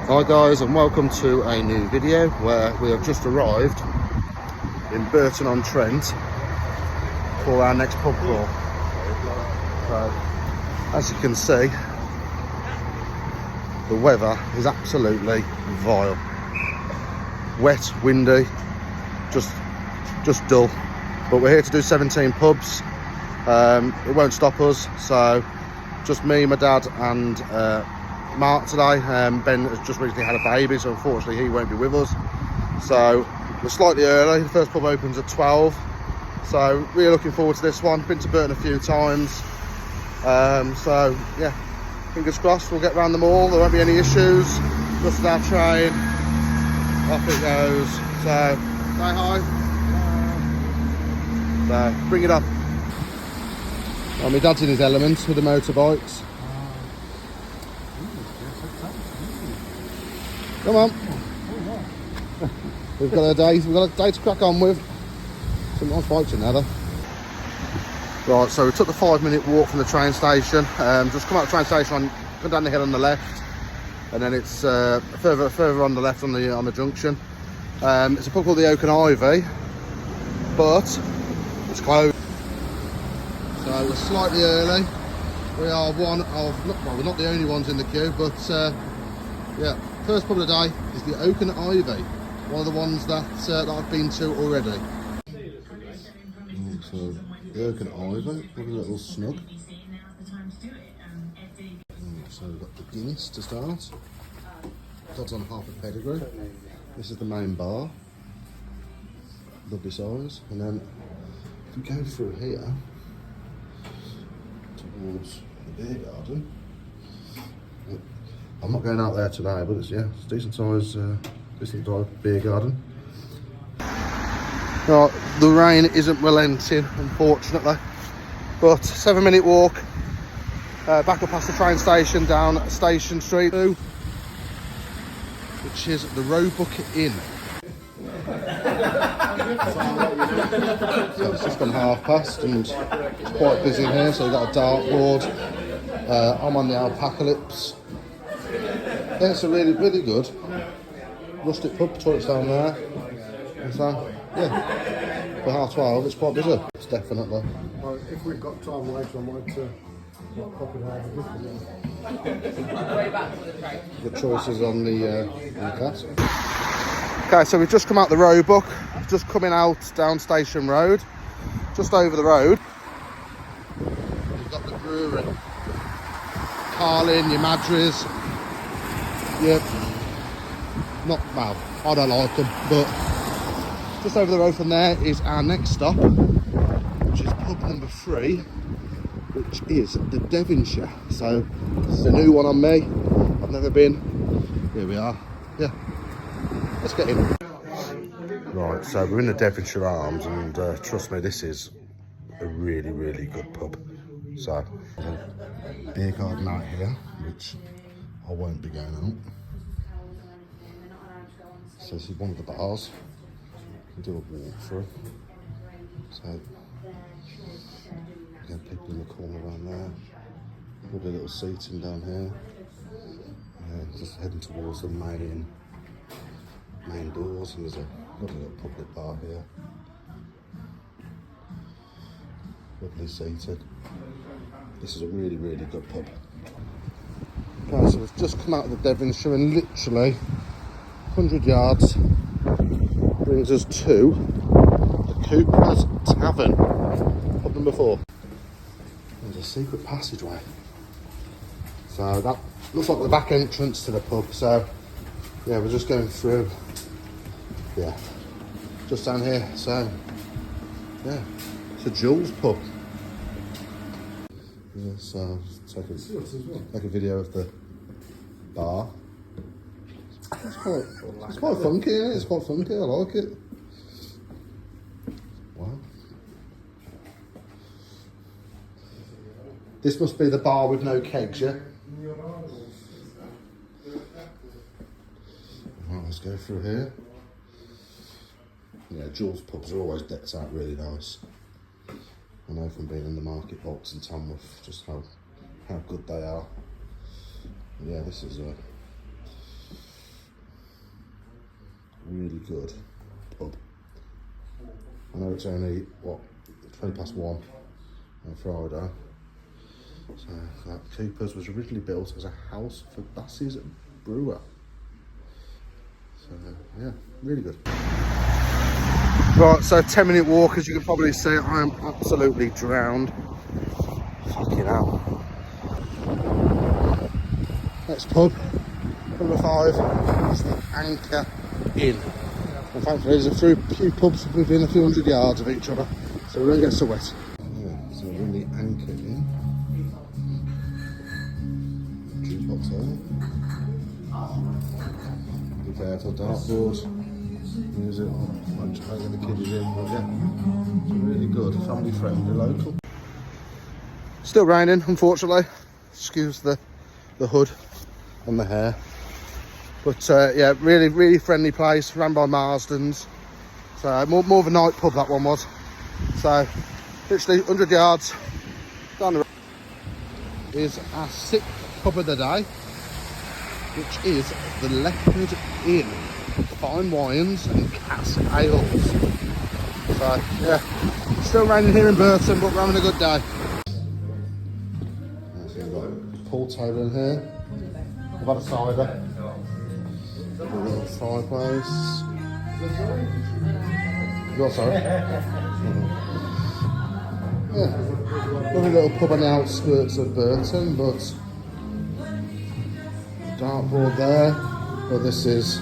Hi guys, and welcome to a new video where we have just arrived in Burton on Trent for our next pub crawl. So, as you can see, the weather is absolutely vile. Wet, windy, just dull. But we're here to do 17 pubs. It won't stop us, so just me, my dad and Mark today. Ben has just recently had a baby, so unfortunately he won't be with us. So we're slightly early. The first pub opens at 12. So really looking forward to this one. Been to Burton a few times. So yeah, fingers crossed we'll get round them all. There won't be any issues. Just our train. Off it goes. So say hi. So bring it up. Well, my dad's in his element with the motorbikes. Come on. We've got a day to crack on with. Some nice bikes in there though. Right, so we took the 5-minute walk from the train station. Just come out of the train station, go down the hill on the left, and then it's further on the left on the junction. It's a pub called the Oak and Ivy, but it's closed. So we're slightly early. We are one of, well, we're not the only ones in the queue, but yeah. First pub of the day is the Oak and Ivy, one of the ones that I've been to already. So the Oak and Ivy, look a little snug. So we've got the Guinness to start. God's on half a pedigree. This is the main bar, lovely size. And then if we go through here towards the beer garden. I'm not going out there today, but it's decent size beer garden. Right, the rain isn't relenting, unfortunately, but 7-minute walk back up past the train station down Station Street, which is the Roebuck Inn. So it's just gone past and it's quite busy in here. So we've got a dartboard. I'm on the Alpacalypse. Yeah, it's a really good rustic pub. Toilets down there. And so, yeah, for 12:30 it's quite busy. It's definitely. Well, if we've got time later, I might pop it out of the Good choices on the class. Okay, so we've just come out the Roebuck. Just coming out down Station Road. Just over the road. We've got the brewery. Carlin, your Madras. Yep. Not well, I don't like them, but just over the road from there is our next stop, which is pub number 3, which is the Devonshire. So this is a new one on me. I've never been. Here we are. Yeah. Let's get in. Right, so we're in the Devonshire Arms, and trust me, this is a really good pub. So beer garden out here, which I won't be going out. So this is one of the bars. We can do a walkthrough. So again, people in the corner around there. Probably a little seating down here. And just heading towards the main doors, and there's a little public bar here. Lovely seated. This is a really good pub. Okay, so we've just come out of the Devonshire, and literally 100 yards brings us to the Cooper's Tavern, pub number 4. There's a secret passageway. So that looks like the back entrance to the pub. So yeah, we're just going through. Yeah, just down here. So yeah, it's a Jules pub. Yeah, so take a video of the bar. It's quite funky, isn't it? It's quite funky, I like it. Wow. This must be the bar with no kegs, yeah? Right, let's go through here. Yeah, Jules pubs are always decked out really nice. I know from being in the market box in Tamworth just how good they are. Yeah, this is a good pub. I know it's only, what, 20 past 1 on Friday. So that Cooper's was originally built as a house for Bass's brewer. So yeah, really good. Right, so 10-minute walk, as you can probably see, I am absolutely drowned. Fucking hell. Next pub, number 5, is the Anchor Inn. And thankfully there's a few pubs within a few hundred yards of each other, so we won't get so wet. Yeah, so we're in the Anchor Inn. Jukebox there. Good there, dartboard. Music, I'm trying the kids in, but yeah, it's really good, family friendly, local. Still raining, unfortunately. Excuse the hood and the hair. But yeah, really friendly place, ran by Marsden's. So more of a night pub that one was. So literally 100 yards down the road is our 6th pub of the day, which is the Leopard Inn. Fine wines and cask ales. So yeah, still raining here in Burton, but we're having a good day. So we've got a pool table in here. We've got a cider. A little fireplace. You're sorry. Yeah, lovely little pub on the outskirts of Burton, but dartboard there. But this is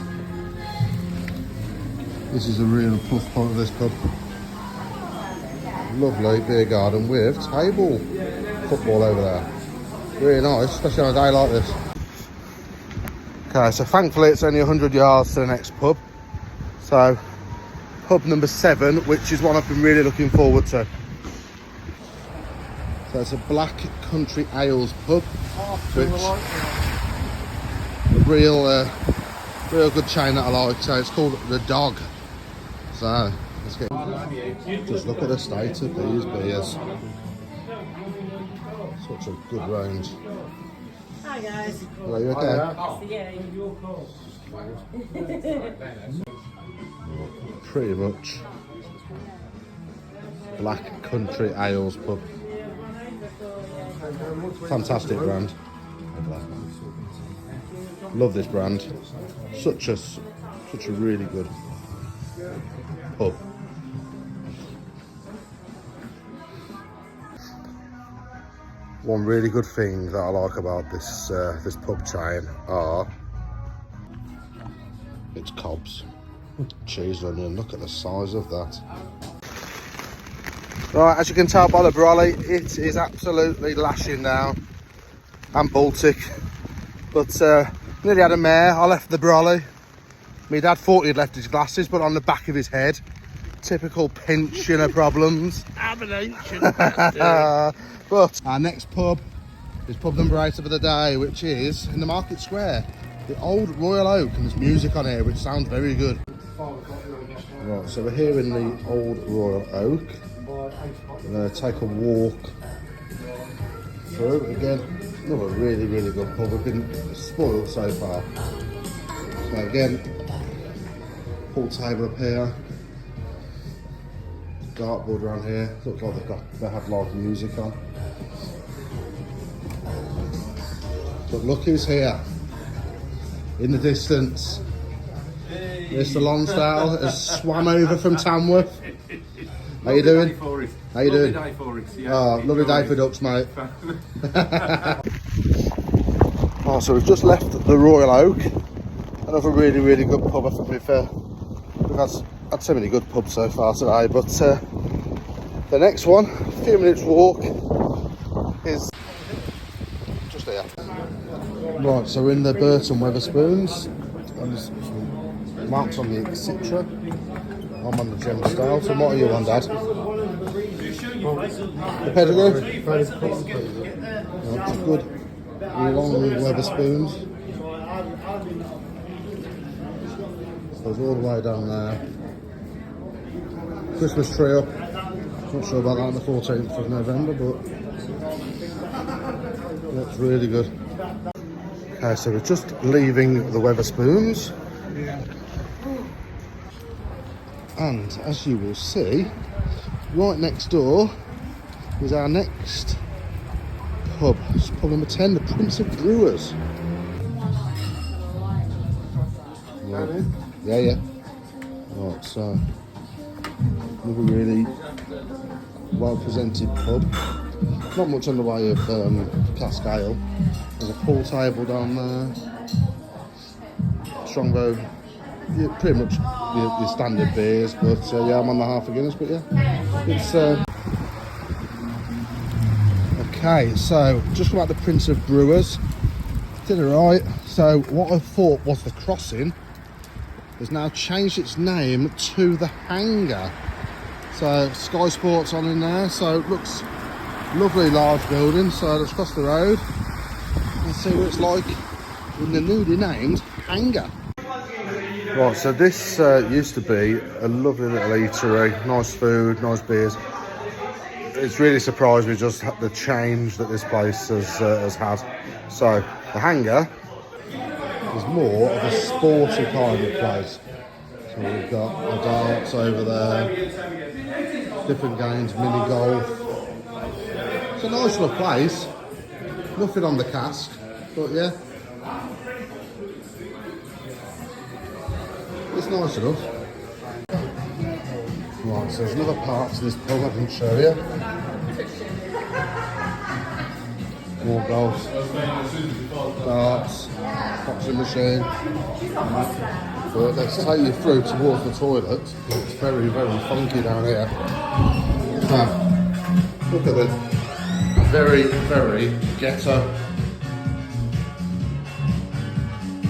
a real plus point of this pub. Lovely beer garden with table football over there. Really nice, especially on a day like this. Okay, so thankfully it's only 100 yards to the next pub. So, pub number 7, which is one I've been really looking forward to. So it's a Black Country Ales pub, which a real good chain that I like. So it's called The Dog. So let's get. Just look at the state of these beers. Such a good range. Hi guys. Hello, you okay? Pretty much Black Country Ales pub. Fantastic brand. Love this brand. Such a really good pub. One really good thing that I like about this this pub chain are its cobs. Cheese onion, look at the size of that. Right, as you can tell by the brolly, it is absolutely lashing down. And Baltic. But nearly had a mare. I left the brolly. My dad thought he'd left his glasses, but on the back of his head. Typical pensioner problems. But our next pub is pub number 8 of the day, which is in the Market Square. The Old Royal Oak, and there's music on here, which sounds very good. Right, so we're here in the Old Royal Oak. We're going to take a walk through. Again, another really good pub. We've been spoiled so far. So again, pool table up here. Dartboard around here. Looks like they have live music on. But look who's here. In the distance. Mr. Lonsdale has swam over from Tamworth. How you doing? How you doing? Lovely day for it. Yeah, Oh, lovely day for ducks, mate. Oh, so we've just left the Royal Oak. Another really good pub. I think we've had so many good pubs so far today, but the next one, a few minutes walk, is just here. Right, so we're in the Burton Weatherspoons, and there's some marks on the Citra. I'm on the Gem Style. So what are you on, Dad? The pedigree? That's a good long Weatherspoons. Goes all the way down there. Christmas tree up. Not sure about that on the 14th of November, but looks really good. Okay, so we're just leaving the Weatherspoons. And as you will see, right next door is our next pub. It's pub number 10, the Prince of Brewers. Yeah. Right, so another really well presented pub. Not much on the way of cask ale. There's a pool table down there. Strongbow, yeah, pretty much your standard beers, but yeah, I'm on the half a Guinness, but yeah, it's okay. So just come out the Prince of Brewers, did it right. So what I thought was the Crossing has now changed its name to the Hangar. So Sky Sports on in there, so it looks lovely, large building. So let's cross the road and see what it's like in the newly named Hangar. Right, so this used to be a lovely little eatery, nice food, nice beers. It's really surprised me just the change that this place has had. So the Hangar is more of a sporty kind of place. So we've got the darts over there, different games, mini golf. It's a nice enough place. Nothing on the cask, but yeah. It's nice enough. Right, so there's another part to this pub I can show you. More golf, darts, boxing machine. But let's take you through towards the toilet. It's very, very funky down here. Look at it. Very, very ghetto.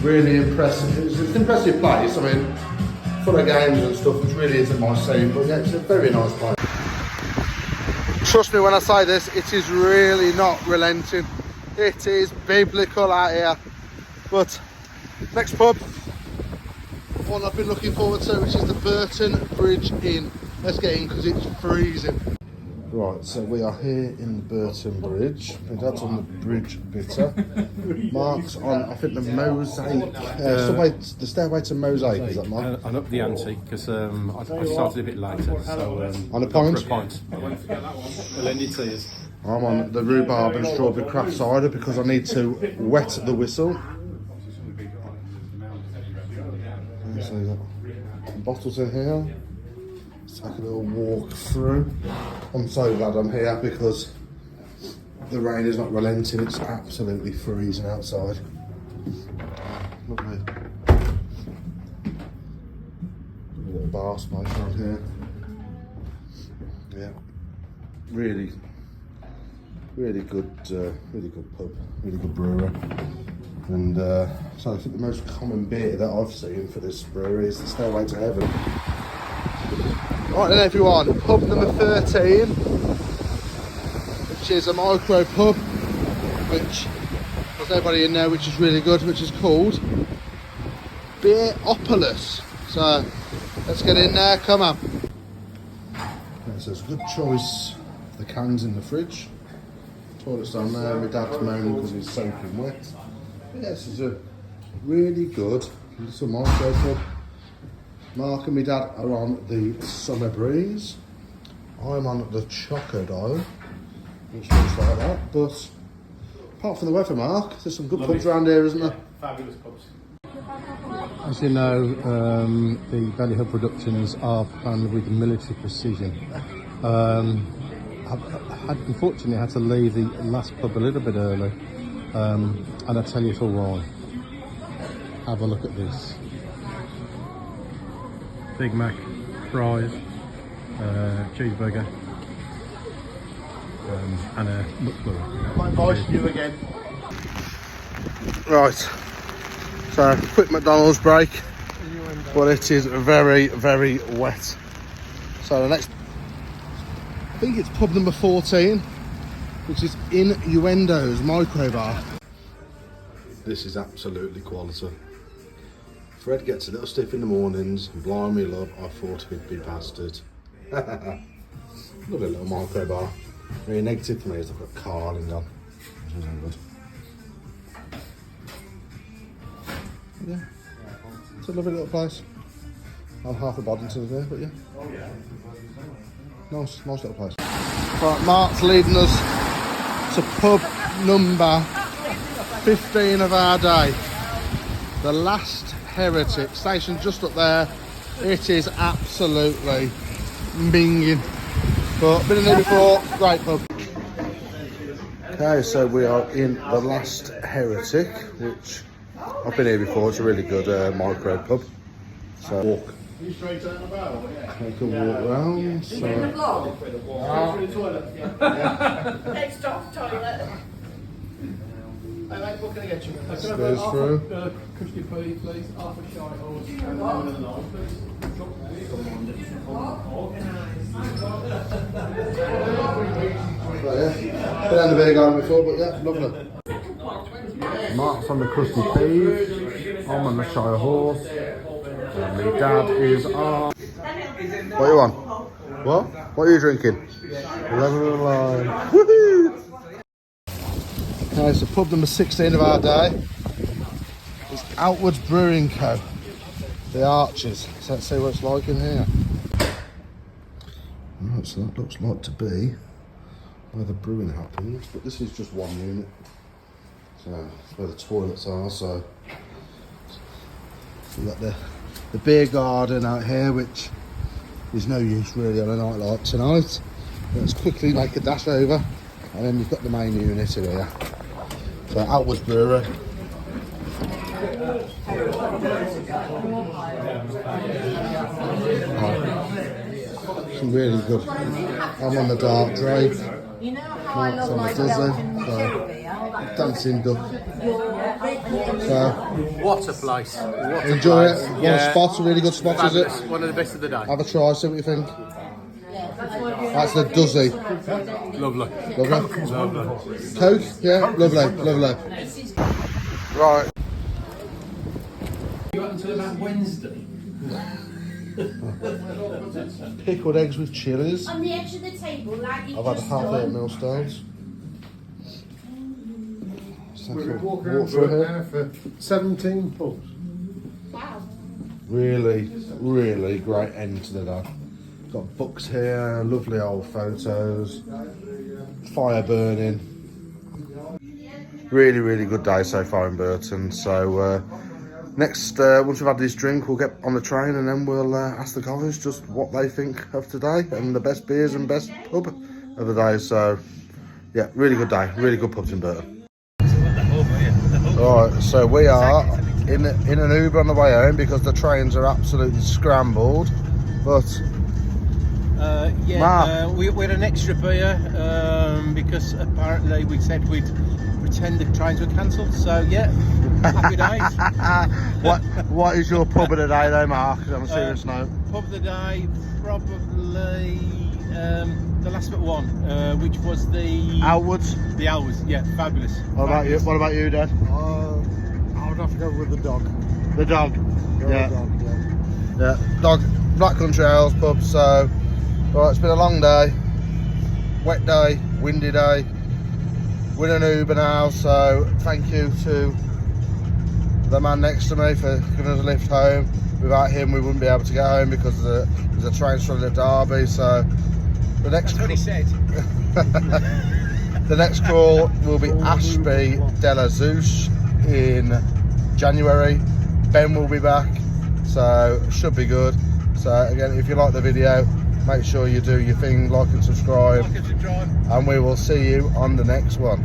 Really impressive. It's an impressive place. I mean, full of games and stuff, which really isn't my scene, but yeah, it's a very nice place. Trust me when I say this, it is really not relenting. It is biblical out here. But next pub, one I've been looking forward to, which is the Burton Bridge Inn. Let's get in because it's freezing. Right, so we are here in the Burton Bridge. My dad's on the bridge bitter. Mark's on, I think, the mosaic. The stairway to mosaic, is that Mark? And up the ante, because I started a bit later. So, on a pint? For a pint. I won't forget that one. I'll lend it to you. I'm on the rhubarb and strawberry craft cider because I need to wet the whistle. So you've got bottles in here. Let's take a little walk through. I'm so glad I'm here because the rain is not relenting. It's absolutely freezing outside. Lovely. A little bar space around here. Yeah, really good pub, really good brewery. And so I think the most common beer that I've seen for this brewery is the Stairway to Heaven. Right then everyone, pub number 13, which is a micro pub, which there's nobody in there, which is really good, which is called Beeropolis. So let's get in there, come on. Okay, so it's a good choice, the cans in the fridge. Toilet's down there, my dad's moaning because he's soaking wet. But yeah, this is a really good little micro pub. Mark and my dad are on the Summer Breeze. I'm on the Choco Dial, which looks like that. But apart from the weather, Mark, there's some good pubs around here, isn't there? Fabulous pubs. As you know, the Valley Hill Productions are planned with military precision. Unfortunately, I had to leave the last pub a little bit early, and I'll tell you for why. Have a look at this. Big Mac, fries, cheeseburger, and a McFlurry. My voice, you again. Right, so quick McDonald's break, but it is very, very wet. So the next, I think it's pub number 14, which is Innuendo's Micro Bar. This is absolutely quality. Fred gets a little stiff in the mornings, and blimey love, I thought he'd be bastard. Lovely little micro bar. Very negative for me is I've got carling on, which isn't good. Yeah, it's a lovely little place. I'm half a Boddington there, but yeah. Nice little place. Right, Mark's leading us to pub number 15 of our day. The Last Heretic. Station just up there. It is absolutely minging. But been in there before, great pub. Okay, so we are in the Last Heretic, which I've been here before. It's a really good micro pub. So walk. Take a walk round. So. Next off toilet. Stairs through. Custody pie, please. Half a shite horse. So, yeah. Been on the beer garden before, but yeah, lovely. Mark's on the crusty peas. I'm on the Shire horse. And my dad is on. What you on? What? What are you drinking? 11 of the line. Woohoo! Okay, so pub number 16 of our day is Outwards Brewing Co. The Archers. So let's see what it's like in here. Right, so that looks like to be where the brewing happens, but this is just one unit. So that's where the toilets are. So we've got the beer garden out here, which is no use really on a night like tonight. Let's quickly make a dash over, and then you've got the main unit in here. So Outwards Brewery. Some really good. I'm on the dark drape. You know how I love my Dizzy, Belgian so cherry beer? dancing duck. So What a place. What a enjoy place. it. One spot, a really good spot, is it? Fabulous. One of the best of the day. Have a try, see what you think. That's the Duzzy. Lovely. Lovely. Lovely. Coke? Yeah, lovely, lovely. Right. You up until about Wednesday? Pickled eggs with chilies. On the edge of the table, like you I've had just half done. 8 millstones. We're Walk walking around through Burton here. now for 17 pubs. Wow. Really, really great end to the day. Got books here, lovely old photos, fire burning. Really, really good day so far in Burton. So next, once we've had this drink, we'll get on the train and then we'll ask the guys just what they think of today and the best beers and best pub of the day. So yeah, really good day, really good pubs in Burton. Alright, so we are in an Uber on the way home because the trains are absolutely scrambled. But We had an extra beer because apparently we said we'd pretend the trains were cancelled. So yeah, happy days. what is your pub of the day though, Mark? On a serious note. Pub of the day, probably the last but one, which was the Outwards. The Hours. Yeah, fabulous. What about you? What about you, Dad? I would have to go with the dog. The dog. Yeah. The dog, yeah. Yeah. Dog. Black Country Ales pub. So, right, it's been a long day, wet day, windy day. We're in an Uber now, so thank you to the man next to me for giving us a lift home. Without him, we wouldn't be able to get home because there's a train strolling at Derby. So the next. That's what he said. The next call will be Ashby de la Zeus in January. Ben will be back, so should be good. So again, if you like the video, make sure you do your thing, like and subscribe, and we will see you on the next one.